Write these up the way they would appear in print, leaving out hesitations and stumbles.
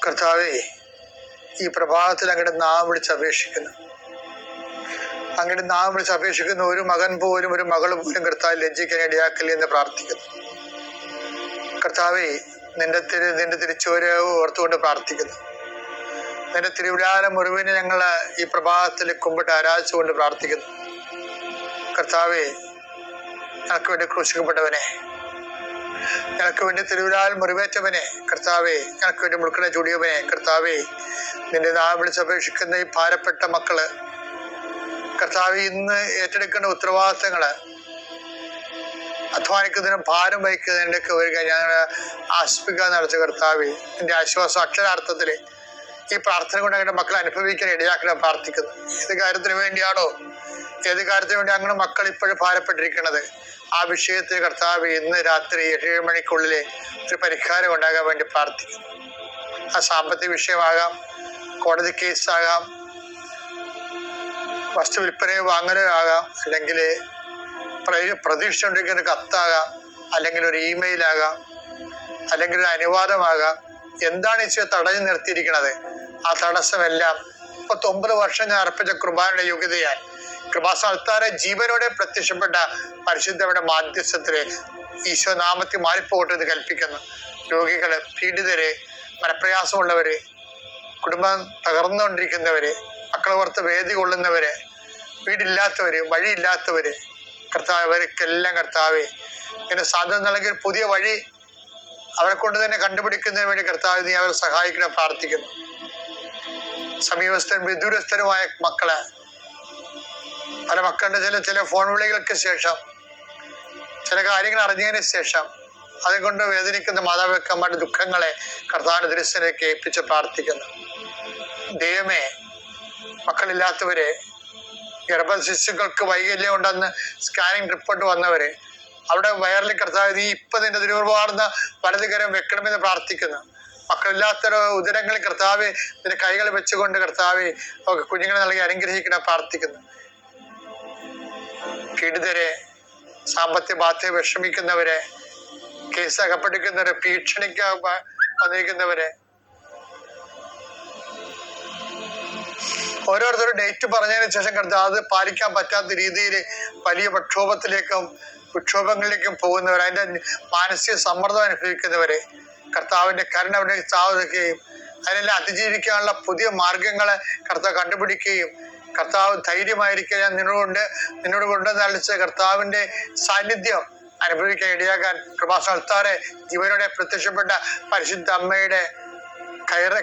കർത്താവേ, ഈ പ്രഭാതത്തിൽ അങ്ങയുടെ നാം വിളിച്ചപേക്ഷിക്കുന്നു. അങ്ങയുടെ നാം വിളിച്ചപേക്ഷിക്കുന്ന ഒരു മകൻ പോലും ഒരു മകൾ പോലും കർത്താവ് ലജ്ജിക്കാൻ ഇടയാക്കില്ല എന്ന് പ്രാർത്ഥിക്കുന്നു. കർത്താവേ, നിന്റെ തിരിച്ചുവരെ ഓർത്തുകൊണ്ട് പ്രാർത്ഥിക്കുന്നു. നിന്റെ തിരുവിലാല മുറിവിനെ ഞങ്ങൾ ഈ പ്രഭാതത്തിൽ കുമ്പിട്ട് ആരാധിച്ചുകൊണ്ട് പ്രാർത്ഥിക്കുന്നു. കർത്താവേ, ഞങ്ങൾക്ക് വേണ്ടി ക്രൂശിക്കപ്പെട്ടവനെ, ഞങ്ങൾക്ക് വേണ്ടി തിരുവിലാൽ മുറിവേറ്റവനെ, കർത്താവേ, ഞങ്ങൾക്ക് വേണ്ടി മുൾക്കട ചൂടിയവനെ, കർത്താവേ, നിന്റെ നാം വിളിച്ചപേക്ഷിക്കുന്ന ഈ ഭാരപ്പെട്ട മക്കള്, കർത്താവേ, ഇന്ന് ഏറ്റെടുക്കേണ്ട ഉത്തരവാദിത്തങ്ങള്, അധ്വാനിക്കുന്നതിനും ഭാരം വഹിക്കുന്നതിൻ്റെയൊക്കെ വരിക ഞങ്ങൾ ആശ്വസിപ്പിക്കാൻ നടച്ച കർത്താവേ, നിന്റെ ആശ്വാസം അക്ഷരാർത്ഥത്തില് ഈ പ്രാർത്ഥന കൊണ്ട് ഞങ്ങളുടെ മക്കളെ അനുഭവിക്കാൻ ഇടയാക്കണം പ്രാർത്ഥിക്കുന്നു. ഏത് കാര്യത്തിന് വേണ്ടിയാണോ, ഏത് കാര്യത്തിന് വേണ്ടി അങ്ങനെ മക്കൾ ഇപ്പോഴും ഭാരപ്പെട്ടിരിക്കുന്നത്, ആ വിഷയത്തിൽ കർത്താവ് ഇന്ന് രാത്രി 7 മണിക്കുള്ളിൽ ഒരു പരിഹാരം ഉണ്ടാകാൻ വേണ്ടി പ്രാർത്ഥിക്കുന്നു. ആ സാമ്പത്തിക വിഷയമാകാം, കോടതി കേസാകാം, വസ്തു വിൽപ്പനയോ വാങ്ങലോ ആകാം, അല്ലെങ്കിൽ പ്രതീക്ഷ ഉണ്ടിരിക്കുന്ന കത്താകാം, അല്ലെങ്കിൽ ഒരു ഇമെയിലാകാം, അല്ലെങ്കിൽ ഒരു അനുവാദമാകാം. എന്താണ് ഈശോ തടഞ്ഞു നിർത്തിയിരിക്കുന്നത്? ആ തടസ്സമെല്ലാം 39 വർഷം ഞാൻ അർപ്പിച്ച കൃപായുടെ യോഗ്യതയാൽ കൃപാസ്ഥാനത്താരെ ജീവനോടെ പ്രത്യക്ഷപ്പെട്ട പരിശുദ്ധയുടെ മാധ്യസ്ഥത്തില് ഈശോ നാമത്തിൽ മാറിപ്പോകട്ടെ എന്ന് കൽപ്പിക്കുന്നു. രോഗികള്, പീഡിതര്, മനപ്രയാസമുള്ളവര്, കുടുംബം തകർന്നുകൊണ്ടിരിക്കുന്നവര്, മക്കളെ ഓർത്ത് വേദി കൊള്ളുന്നവര്, വീടില്ലാത്തവര്, വഴിയില്ലാത്തവര്, കർത്താവ്, അവർക്കെല്ലാം കർത്താവേ ഇങ്ങനെ സാധ്യത നൽകിയ പുതിയ വഴി അവരെ കൊണ്ട് തന്നെ കണ്ടുപിടിക്കുന്നതിന് വേണ്ടി കർത്താവ് നീ അവരെ സഹായിക്കണം പ്രാർത്ഥിക്കുന്നു. സമീപസ്ഥരും വിദൂരസ്ഥരുമായ മക്കളെ, പല മക്കളുടെ ചില ഫോൺ വിളികൾക്ക് ശേഷം, ചില കാര്യങ്ങൾ അറിഞ്ഞതിന് ശേഷം അതുകൊണ്ട് വേദനിക്കുന്ന മാതാപിതാക്കന്മാരുടെ ദുഃഖങ്ങളെ കർത്താവിന്റെ ദൃശ്യത്തിലേക്ക് ഏൽപ്പിച്ച് പ്രാർത്ഥിക്കുന്നു. ദൈവമേ, മക്കളില്ലാത്തവരെ, ഗർഭശിശുക്കൾക്ക് വൈകല്യം ഉണ്ടെന്ന് സ്കാനിങ് റിപ്പോർട്ട് വന്നവരെ, അവിടെ വയറിൽ കർത്താവ് നീ ഇപ്പം നിന്റെ തിരുവാർന്ന വലതുകരം വെക്കണമെന്ന് പ്രാർത്ഥിക്കുന്നു. മക്കളില്ലാത്ത ഉദരങ്ങളിൽ കർത്താവ് നിന്റെ കൈകൾ വെച്ചുകൊണ്ട് കർത്താവ് അവർക്ക് കുഞ്ഞുങ്ങളെ നൽകി അനുഗ്രഹിക്കണം പ്രാർത്ഥിക്കുന്നു. പീഡിതരെ, സാമ്പത്തിക ബാധ്യത വിഷമിക്കുന്നവരെ, കേസ് അകപ്പെട്ടിരിക്കുന്നവരെ, ഭീഷണിക്ക് വന്നിരിക്കുന്നവരെ, ഓരോരുത്തരും ഡേറ്റ് പറഞ്ഞതിന് ശേഷം കർത്താവ് അത് പാലിക്കാൻ പറ്റാത്ത രീതിയിൽ വലിയ വിക്ഷോഭങ്ങളിലേക്കും പോകുന്നവർ, അതിൻ്റെ മാനസിക സമ്മർദ്ദം അനുഭവിക്കുന്നവരെ കർത്താവിൻ്റെ കരുണ അവിടെ സ്ഥാപിക്കുകയും അതിനെല്ലാം അതിജീവിക്കാനുള്ള പുതിയ മാർഗങ്ങളെ കർത്താവ് കണ്ടുപിടിക്കുകയും കർത്താവ് ധൈര്യമായിരിക്കുക ഞാൻ നിന്നോട് കൊണ്ടുവന്നളിച്ച കർത്താവിൻ്റെ സാന്നിധ്യം അനുഭവിക്കാൻ ഇടയാക്കാൻ കൃപാസ്ഥാനത്താരെ ജീവനോടെ പ്രത്യക്ഷപ്പെട്ട പരിശുദ്ധ അമ്മയുടെ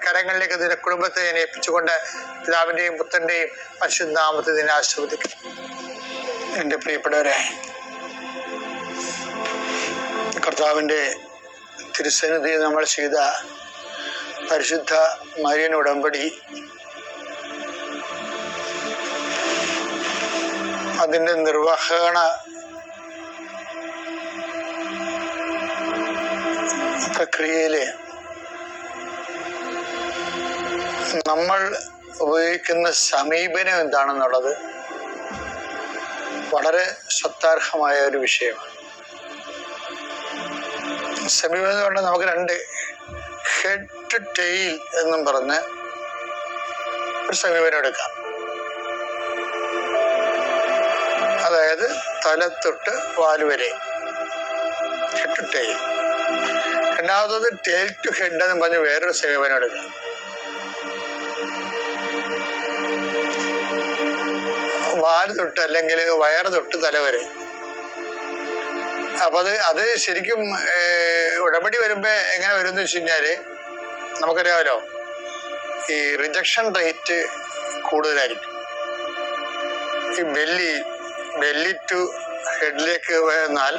കരങ്ങളിലേക്ക് നിന്റെ കുടുംബത്തെ ഞാൻ ഏൽപ്പിച്ചുകൊണ്ട് പിതാവിൻ്റെയും പുത്രൻ്റെയും പരിശുദ്ധ നാമത്തെ നിന്നെ ആശീർവദിക്കും. എൻ്റെ പ്രിയപ്പെട്ടവരെ, കർത്താവിൻ്റെ തിരുസന്നിധി നമ്മൾ ചെയ്ത പരിശുദ്ധ മരിയൻ ഉടമ്പടി, അതിൻ്റെ നിർവഹണ പ്രക്രിയയില് നമ്മൾ ഉപയോഗിക്കുന്ന സമീപനം എന്താണെന്നുള്ളത് വളരെ ശ്രദ്ധാർഹമായ ഒരു വിഷയമാണ്. സമീപനം എന്ന് പറഞ്ഞാൽ നമുക്ക് 2 ഹെഡ് ടു ടെയിൽ എന്നും പറഞ്ഞ് ഒരു സമീപനം എടുക്കാം. അതായത് തല തൊട്ട് വാല് വരെ, ഹെഡ് ടു ടെയിൽ. രണ്ടാമത്തത് ടെയിൽ ടു ഹെഡ് എന്ന് പറഞ്ഞ് വേറൊരു സമീപനം എടുക്കാം. വാല് തൊട്ട് അല്ലെങ്കിൽ വയറ് തൊട്ട് തല വരെ. അപ്പൊ അത് ശരിക്കും ഉടമ്പടി വരുമ്പോ എങ്ങനെ വരും എന്ന് വെച്ച് കഴിഞ്ഞാല് നമുക്കറിയാമല്ലോ, ഈ റിജക്ഷൻ റേറ്റ് കൂടുതലായിരിക്കും. ഈ ബെല്ലി ടു ഹെഡിലേക്ക് വന്നാൽ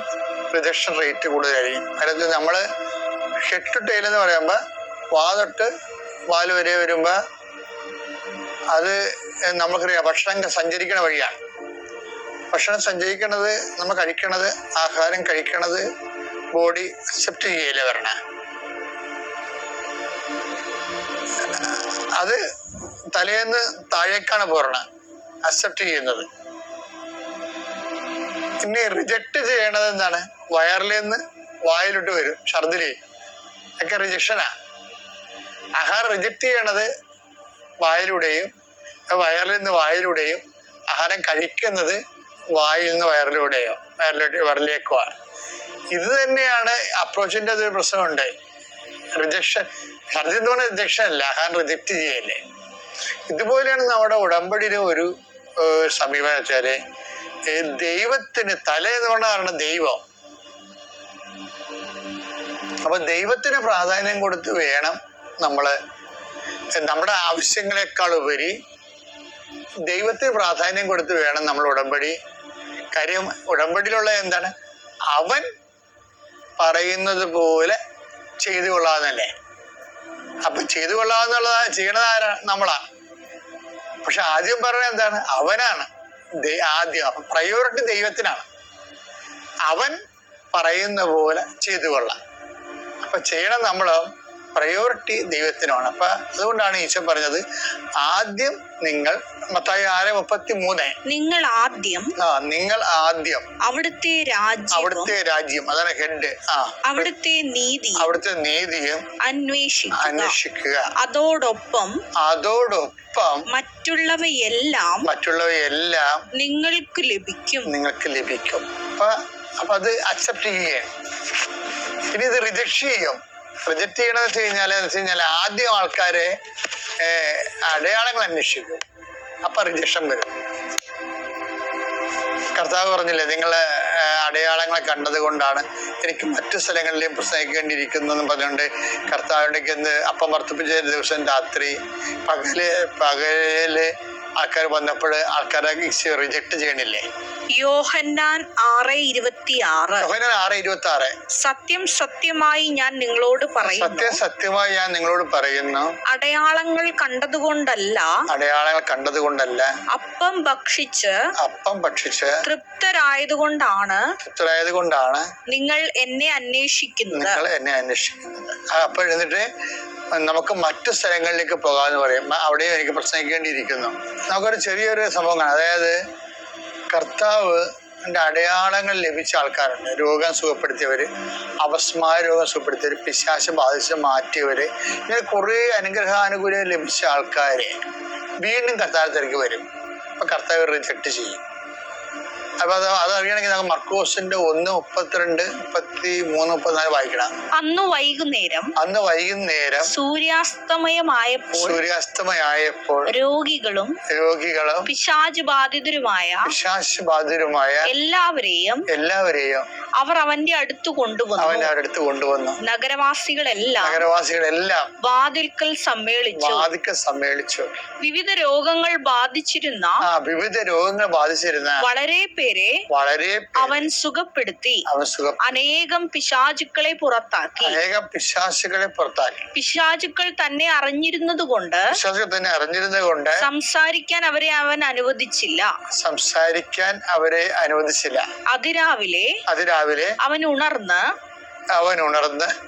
റിജക്ഷൻ റേറ്റ് കൂടുതലായിരിക്കും. അതായത് നമ്മള് ഹെഡ് ടു ടെയിൽ എന്ന് പറയുമ്പോ വാ തൊട്ട് വാല് വരെ വരുമ്പോ അത് നമുക്കറിയാം ഭക്ഷണം സഞ്ചരിക്കണ വഴിയാണ്. ഭക്ഷണം സഞ്ചരിക്കണത്, നമ്മൾ കഴിക്കണത്, ആഹാരം കഴിക്കണത് ബോഡി അക്സെപ്റ്റ് ചെയ്യലേ വരണ. അത് തലേന്ന് താഴേക്കാണ് പോരണ അക്സെപ്റ്റ് ചെയ്യുന്നത്. ഇനി റിജക്റ്റ് ചെയ്യണത് എന്താണ്? വയറിൽ നിന്ന് വായിലോട്ട് വരും, ഛർദില് ഒക്കെ റിജക്ഷനാ. ആഹാരം റിജക്റ്റ് ചെയ്യണത് വായിലൂടെയും, വയറിൽ നിന്ന് വായിലൂടെയും, ആഹാരം കഴിക്കുന്നത് വായിൽ നിന്ന് വയറിലേക്കുമാണ്. ഇത് തന്നെയാണ് അപ്രോച്ചിന്റെ ഒരു പ്രശ്നമുണ്ട്. റിജക്ഷൻ, സർജറി എന്ന് പറഞ്ഞാൽ റിജക്ഷൻ അല്ല, ആഹാരം റിജക്റ്റ് ചെയ്യല്ലേ. ഇതുപോലെയാണ് നമ്മുടെ ഉടമ്പടിയിലെ ഒരു സമീപനം വെച്ചാല്, ദൈവത്തിന് തല എന്ന് പറഞ്ഞാൽ ദൈവം. അപ്പൊ ദൈവത്തിന് പ്രാധാന്യം കൊടുത്ത് വേണം നമ്മള് നമ്മുടെ ആവശ്യങ്ങളെക്കാൾ ഉപരി ദൈവത്തിന് പ്രാധാന്യം കൊടുത്ത് വേണം നമ്മൾ ഉടമ്പടി. കാര്യം ഉടമ്പടിയിലുള്ള എന്താണ്, അവൻ പറയുന്നത് പോലെ ചെയ്തു കൊള്ളാന്നല്ലേ. അപ്പൊ ചെയ്തു കൊള്ളാന്നുള്ളതാ ചെയ്യണത് ആരാ? നമ്മളാ. പക്ഷെ ആദ്യം പറയുന്നത് എന്താണ്? അവനാണ് ആദ്യം. അപ്പൊ പ്രയോറിറ്റി ദൈവത്തിനാണ്. അവൻ പറയുന്ന പോലെ ചെയ്തു കൊള്ളാം. അപ്പൊ ചെയ്യണം നമ്മളോ, പ്രയോറിറ്റി ദൈവത്തിനാണ്. അപ്പൊ അതുകൊണ്ടാണ് ഈശോ പറഞ്ഞത് ആദ്യം നിങ്ങൾ, മത്തായി 6:33, നിങ്ങൾ ആദ്യം അവിടുത്തെ രാജ്യം, അതാണ് ഹെഡ്, അവിടുത്തെ നീതിയും അന്വേഷിക്കുക, അതോടൊപ്പം മറ്റുള്ളവയെല്ലാം നിങ്ങൾക്ക് ലഭിക്കും. അപ്പൊ അത് അക്സെപ്റ്റ് ചെയ്യുകയാണ്. ഇനി ഇത് റിജക്ട് ചെയ്യണമെന്ന് വെച്ച് കഴിഞ്ഞാൽ ആദ്യം ആൾക്കാരെ അടയാളങ്ങൾ അന്വേഷിക്കും. അപ്പൊ റിജക്ഷൻ വരും. കർത്താവ് പറഞ്ഞില്ലേ, നിങ്ങളെ അടയാളങ്ങളെ കണ്ടത് കൊണ്ടാണ് എനിക്ക് മറ്റു സ്ഥലങ്ങളിലെയും പ്രസംഗിക്കേണ്ടിയിരിക്കുന്നു പറഞ്ഞുകൊണ്ട് കർത്താവിലേക്ക് അപ്പം വർദ്ധിപ്പിച്ച ദിവസം രാത്രി പകല് ആൾക്കാർ വന്നപ്പോൾ ആൾക്കാരെ റിജക്ട് ചെയ്യണില്ലേ? യോഹന്നാൻ 6:26 സത്യം സത്യമായി ഞാൻ നിങ്ങളോട് പറയുന്നു, അടയാളങ്ങൾ കണ്ടതുകൊണ്ടല്ല അപ്പം ഭക്ഷിച്ച് തൃപ്തരായതുകൊണ്ടാണ് നിങ്ങൾ എന്നെ അന്വേഷിക്കുന്നത്. അപ്പോൾ എന്നിട്ട് നമുക്ക് മറ്റു സ്ഥലങ്ങളിലേക്ക് പോകാമെന്ന് പറയും. അവിടെയും എനിക്ക് പ്രസംഗിക്കേണ്ടിയിരിക്കുന്നു. നമുക്കൊരു ചെറിയൊരു സംഭവം കാണാം. അതായത് കർത്താവ് അടയാളങ്ങൾ ലഭിച്ച ആൾക്കാരുണ്ട്. രോഗം സുഖപ്പെടുത്തിയവര്, അപസ്മാര രോഗം സുഖപ്പെടുത്തിയവര്, പിശാച് ബാധിച്ച് മാറ്റിയവര്, ഇങ്ങനെ കുറേ അനുഗ്രഹാനുകൂല്യം ലഭിച്ച ആൾക്കാരെ വീണ്ടും കർത്താവ് തിരക്ക് വരും. അപ്പൊ കർത്താവ് റിജക്ട് ചെയ്യും. അപ്പൊ അതറിയണമെങ്കിൽ നമുക്ക് മർക്കോസിന്റെ 1:32, 33, 34 വായിക്കണം. അന്ന് വൈകുന്നേരം സൂര്യാസ്തമയമായപ്പോൾ രോഗികളും പിശാച് ബാധിതരുമായ എല്ലാവരെയും അവർ അവന്റെ അടുത്ത് കൊണ്ടുവന്നു. നഗരവാസികളെല്ലാം വാതിൽക്കൽ സമ്മേളിച്ചു. വിവിധ രോഗങ്ങൾ ബാധിച്ചിരുന്ന വളരെ പേരെ അവൻ സുഖപ്പെടുത്തി അനേകം പിശാചുക്കളെ പുറത്താക്കി. പിശാചുക്കൾ തന്നെ അറിഞ്ഞിരുന്നത് കൊണ്ട് സംസാരിക്കാൻ അവരെ അവൻ അനുവദിച്ചില്ല. അതിരാവിലെ അവൻ ഉണർന്ന്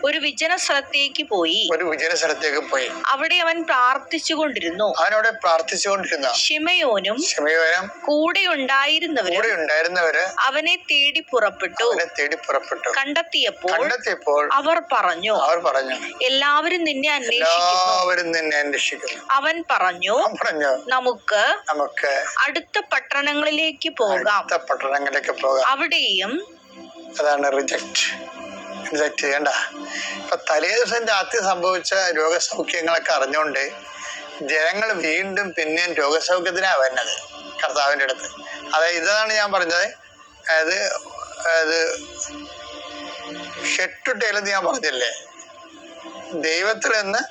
ഒരു വിജന സ്ഥലത്തേക്ക് പോയി. അവിടെ അവൻ പ്രാർത്ഥിച്ചുകൊണ്ടിരുന്നു. ശിമയോനും കൂടെ ഉണ്ടായിരുന്നവര് അവനെ തേടി പുറപ്പെട്ടു. കണ്ടെത്തിയപ്പോൾ അവർ പറഞ്ഞു, എല്ലാവരും നിന്നെ അന്വേഷിക്കുന്നു. അവൻ പറഞ്ഞു, നമുക്ക് അടുത്ത പട്ടണങ്ങളിലേക്ക് പോകാം. അവിടെയും അതാണ് റിജക്ട് ചെയ്യണ്ട. ഇപ്പൊ തലേ ദിവസം രാത്രി സംഭവിച്ച രോഗസൗഖ്യങ്ങളൊക്കെ അറിഞ്ഞുകൊണ്ട് ജനങ്ങൾ വീണ്ടും പിന്നെയും രോഗസൗഖ്യത്തിനാ വരുന്നത് കർത്താവിൻ്റെ അടുത്ത്. അതായത് ഇതാണ് ഞാൻ പറഞ്ഞത്. അതായത് ഷെട്ടുട്ടേലെന്ന് ഞാൻ പറഞ്ഞില്ലേ, ദൈവത്തിൽ നിന്ന്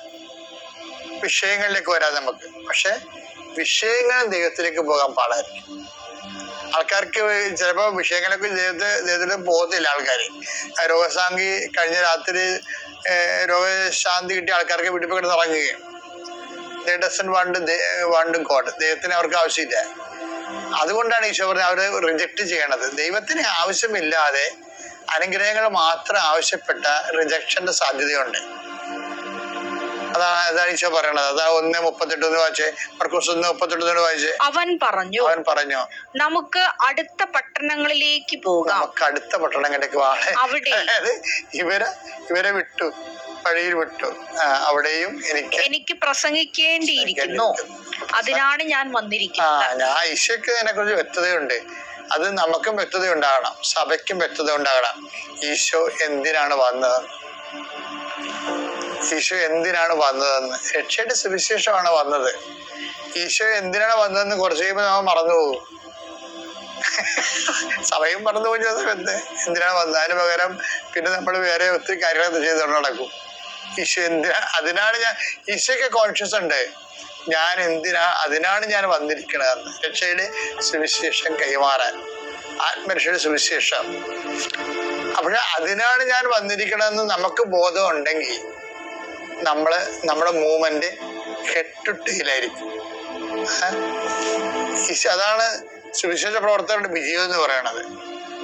വിഷയങ്ങളിലേക്ക് വരാം നമുക്ക്. പക്ഷെ വിഷയങ്ങൾ ദൈവത്തിലേക്ക് പോകാൻ പാടായിരിക്കും. ആൾക്കാർക്ക് ചിലപ്പോൾ വിഷയങ്ങളൊക്കെ ദൈവത്തിൽ പോകത്തില്ല. ആൾക്കാർ രോഗശാന്തി കഴിഞ്ഞ രാത്രി രോഗശാന്തി കിട്ടിയ ആൾക്കാർക്ക് വീട്ടിൽ കിടന്ന് ഇറങ്ങുകയും ഗോഡ്, ദൈവത്തിന് അവർക്ക് ആവശ്യമില്ല. അതുകൊണ്ടാണ് ഈശോ പറഞ്ഞത് അവര് റിജക്ട് ചെയ്യണത്. ദൈവത്തിന് ആവശ്യമില്ലാതെ അനുഗ്രഹങ്ങൾ മാത്രം ആവശ്യപ്പെട്ട റിജക്ഷന്റെ സാധ്യതയുണ്ട്. അതാണ് ഈശോ പറയണത്. അതാ 1:38 വായിച്ചേ, മർക്കോസ് 1:38 വായിച്ചേ. അവൻ പറഞ്ഞു നമുക്ക് അടുത്ത പട്ടണങ്ങളിലേക്ക് പോകാം. അടുത്ത പട്ടണങ്ങളിലേക്ക് അതായത് ഇവരെ വിട്ടു. വഴിയിൽ വിട്ടു. അവിടെയും എനിക്ക് പ്രസംഗിക്കേണ്ടിയിരിക്കുന്നു, അതിനാണ് ഞാൻ വന്നിരിക്കുന്നത്. ഞാൻ ഈശോയ്ക്ക് അതിനെക്കുറിച്ച് വ്യക്തതയുണ്ട്. അത് നമുക്കും വ്യക്തത ഉണ്ടാകണം, സഭയ്ക്കും വ്യക്തത ഉണ്ടാകണം. ഈശോ എന്തിനാണ് വന്നത്, ഈശോ എന്തിനാണ് വന്നതെന്ന്. രക്ഷയുടെ സുവിശേഷമാണ് വന്നത്. ഈശോ എന്തിനാണ് വന്നതെന്ന് കുറച്ച് കഴിയുമ്പോൾ നമ്മൾ മറന്നുപോകും. സഭയും മറന്നുപോയി എന്തിനാണ് വന്നത്. അതിന് പകരം പിന്നെ നമ്മൾ വേറെ ഒത്തിരി കാര്യങ്ങൾ ചെയ്തുകൊണ്ട് നടക്കും. ഈശോ അതിനാണ് ഈശോയ്ക്ക് കോൺഷ്യസ് ഉണ്ട്, അതിനാണ് ഞാൻ വന്നിരിക്കണതെന്ന്. രക്ഷയുടെ സുവിശേഷം കൈമാറാൻ, ആത്മരക്ഷയുടെ സുവിശേഷം. അതിനാണ് ഞാൻ വന്നിരിക്കണമെന്ന് നമുക്ക് ബോധം ഉണ്ടെങ്കിൽ നമ്മുടെ മൂവ്മെന്റ് കെട്ടുട്ടിയിലായിരിക്കും. അതാണ് സുവിശേഷ പ്രവർത്തകരുടെ വിജയം എന്ന് പറയണത്.